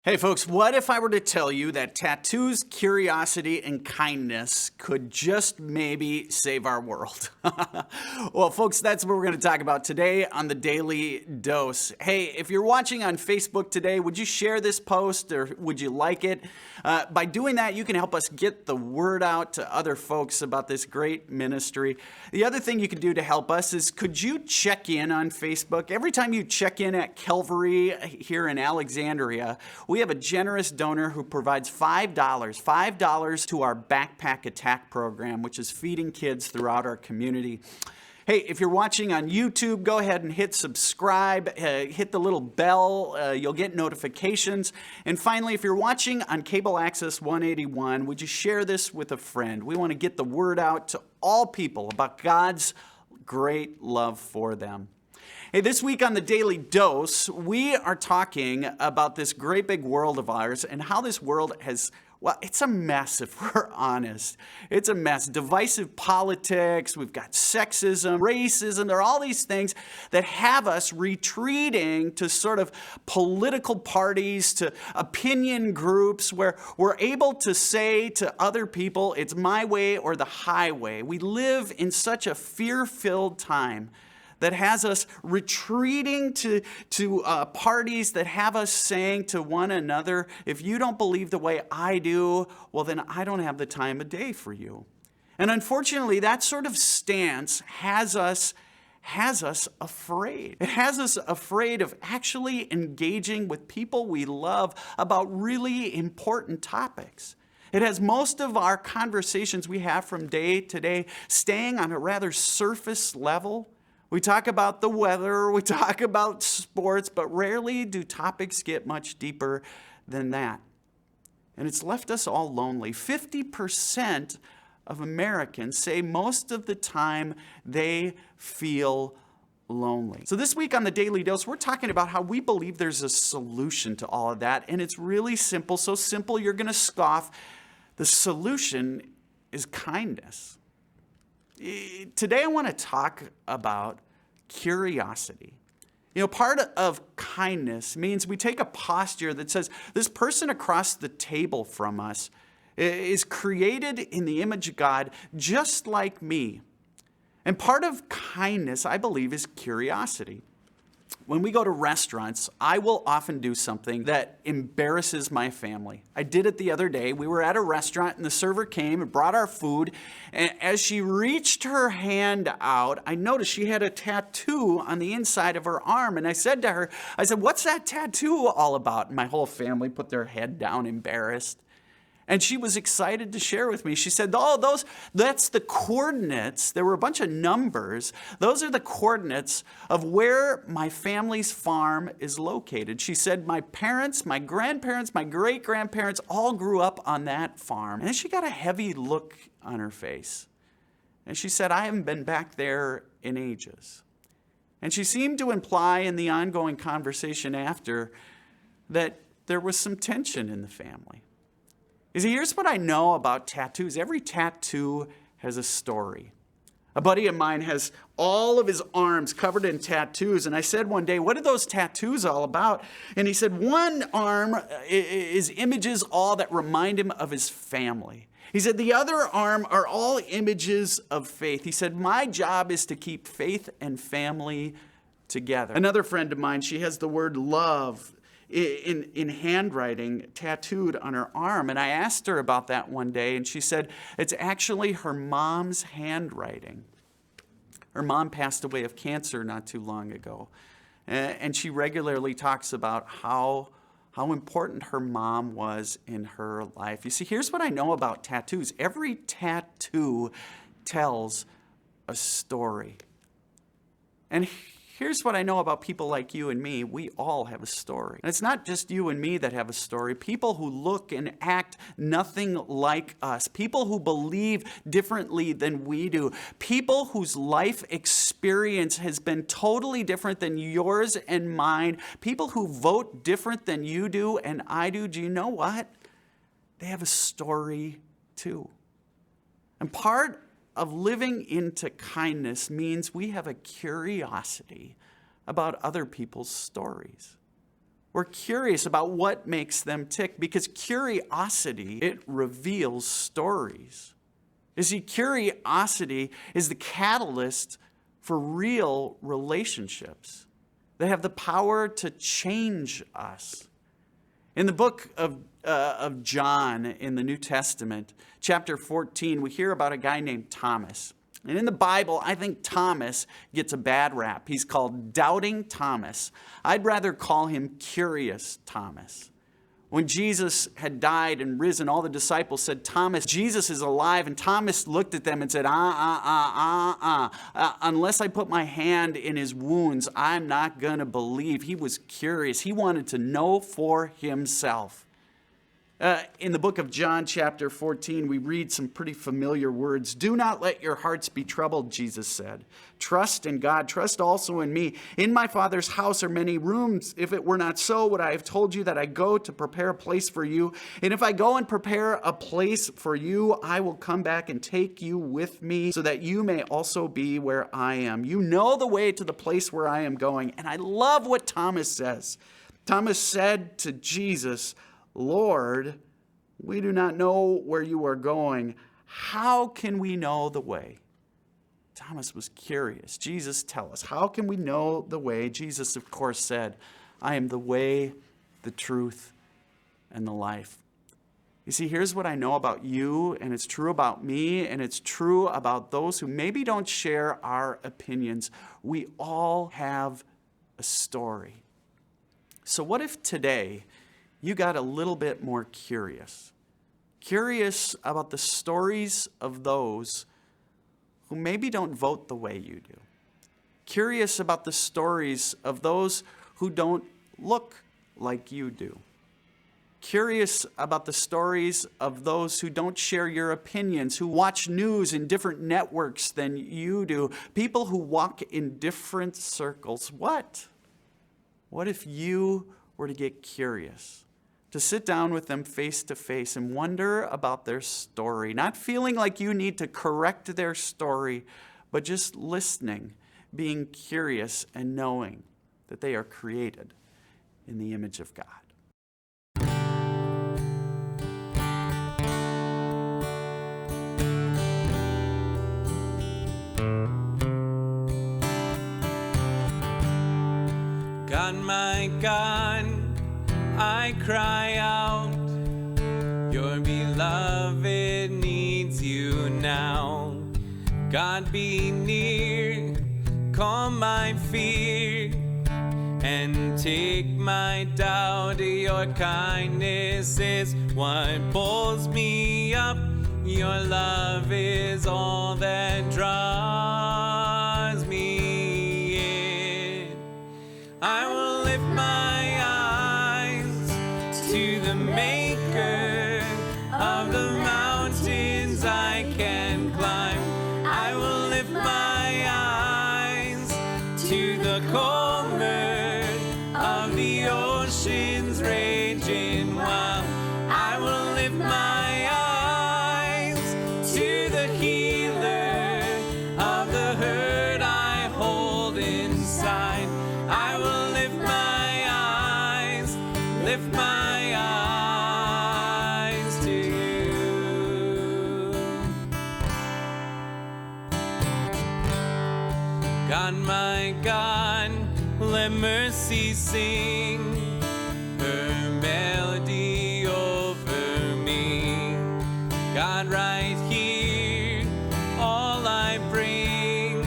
Hey folks, what if I were to tell you that tattoos, curiosity, and kindness could just maybe save our world? Well, folks, that's what we're going to talk about today on the Daily Dose. Hey, if you're watching on Facebook today, would you share this post or would you like it? By doing that, you can help us get the word out to other folks about this great ministry. The other thing you can do to help us is could you check in on Facebook? Every time you check in at Calvary here in Alexandria, we have a generous donor who provides $5 to our Backpack Attack program, which is feeding kids throughout our community. Hey, if you're watching on YouTube, go ahead and hit subscribe, hit the little bell, you'll get notifications. And finally, if you're watching on Cable Access 181, would you share this with a friend? We want to get the word out to all people about God's great love for them. Hey, this week on the Daily Dose, we are talking about this great big world of ours and how this world has, well, it's a mess if we're honest. It's a mess. Divisive politics, we've got sexism, racism, there are all these things that have us retreating to sort of political parties, to opinion groups where we're able to say to other people, it's my way or the highway. We live in such a fear-filled time that has us retreating to parties that have us saying to one another, if you don't believe the way I do, well, then I don't have the time of day for you. And unfortunately, that sort of stance has us afraid. It has us afraid of actually engaging with people we love about really important topics. It has most of our conversations we have from day to day staying on a rather surface level. We talk about the weather, we talk about sports, but rarely do topics get much deeper than that. And it's left us all lonely. 50% of Americans say most of the time they feel lonely. So this week on the Daily Dose, we're talking about how we believe there's a solution to all of that, and it's really simple, so simple you're going to scoff. The solution is kindness. Today I want to talk about curiosity. You know, part of kindness means we take a posture that says this person across the table from us is created in the image of God just like me. And part of kindness, I believe, is curiosity. When we go to restaurants, I will often do something that embarrasses my family. I did it the other day. We were at a restaurant and the server came and brought our food. And as she reached her hand out, I noticed she had a tattoo on the inside of her arm. And I said to her, what's that tattoo all about? And my whole family put their head down, embarrassed. And she was excited to share with me. She said, that's the coordinates. There were a bunch of numbers. Those are the coordinates of where my family's farm is located. She said, my parents, my grandparents, my great-grandparents all grew up on that farm. And she got a heavy look on her face. And she said, I haven't been back there in ages. And she seemed to imply in the ongoing conversation after that there was some tension in the family. You see, here's what I know about tattoos. Every tattoo has a story. A buddy of mine has all of his arms covered in tattoos. And I said one day, what are those tattoos all about? And he said, one arm is images all that remind him of his family. He said, the other arm are all images of faith. He said, my job is to keep faith and family together. Another friend of mine, she has the word love in handwriting tattooed on her arm. And I asked her about that one day, and she said it's actually her mom's handwriting. Her mom passed away of cancer not too long ago. And she regularly talks about how important her mom was in her life. You see, here's what I know about tattoos. Every tattoo tells a story. And here's what I know about people like you and me. We all have a story. And it's not just you and me that have a story. People who look and act nothing like us. People who believe differently than we do. People whose life experience has been totally different than yours and mine. People who vote different than you do and I do. Do you know what? They have a story too. And part of living into kindness means we have a curiosity about other people's stories. We're curious about what makes them tick, because curiosity, it reveals stories. You see, curiosity is the catalyst for real relationships. They have the power to change us. In the book of John in the New Testament, chapter 14, we hear about a guy named Thomas. And in the Bible, I think Thomas gets a bad rap. He's called Doubting Thomas. I'd rather call him Curious Thomas. When Jesus had died and risen, all the disciples said, "Thomas, Jesus is alive." And Thomas looked at them and said, unless I put my hand in his wounds, I'm not going to believe. He was curious. He wanted to know for himself. In the book of John, chapter 14, we read some pretty familiar words. "Do not let your hearts be troubled," Jesus said. "Trust in God. Trust also in me. In my Father's house are many rooms. If it were not so, would I have told you that I go to prepare a place for you? And if I go and prepare a place for you, I will come back and take you with me, so that you may also be where I am. You know the way to the place where I am going." And I love what Thomas says. Thomas said to Jesus, "Lord, we do not know where you are going. How can we know the way?" Thomas was curious. Jesus, tell us, how can we know the way? Jesus, of course, said, "I am the way, the truth, and the life." You see, here's what I know about you, and it's true about me, and it's true about those who maybe don't share our opinions. We all have a story. So what if today you got a little bit more curious? Curious about the stories of those who maybe don't vote the way you do. Curious about the stories of those who don't look like you do. Curious about the stories of those who don't share your opinions, who watch news in different networks than you do, people who walk in different circles. What if you were to get curious? To sit down with them face to face and wonder about their story, not feeling like you need to correct their story, but just listening, being curious and knowing that they are created in the image of God. God, my God, I cry out, your beloved needs you now. God, be near, calm my fear, and take my doubt. Your kindness is what pulls me up. Your love is all that draws me in. I will lift my eyes to the maker of the mountains I can climb. I will lift my eyes to the calmer of the oceans raging wild. I will lift my eyes to the healer of the hurt I hold inside. I will lift my eyes to you. God, my God, let mercy sing her melody over me. God, right here, all I bring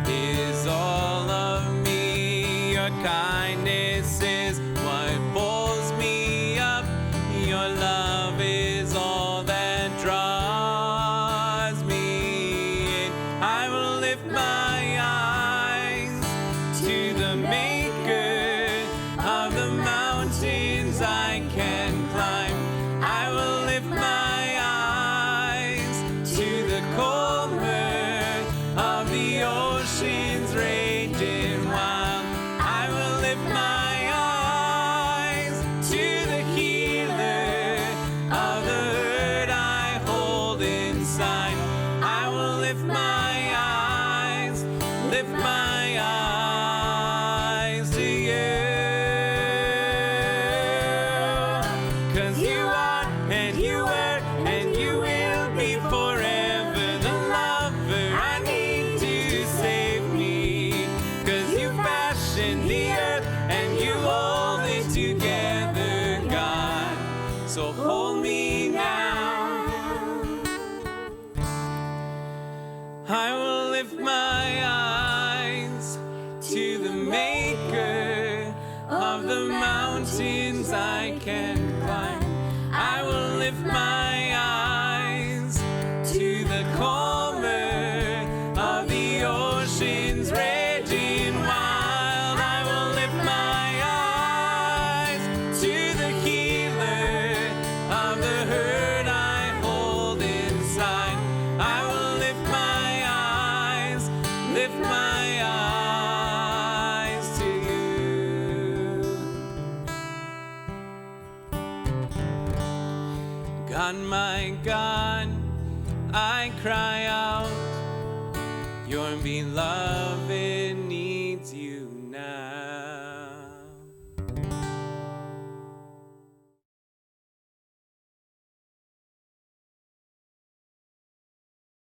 is all of me. Your kindness is what pulls me up. Your love is all that draws me in. I will lift my eyes to the maker of the mountains I can climb. I will lift my eyes to the calmer of the oceans raging wild. I will lift my eyes to the healer of the hurt I hold inside. I will lift my eyes to you. in the earth, and you hold it together, God. So hold me now. I will lift my eyes to the maker of the mountains I can climb. I will lift my eyes to the calmer of the oceans raging wild. I will lift my eyes to the healer of the hurt I hold inside. I will lift my eyes to you. God, my God, I cry out, your beloved needs you now.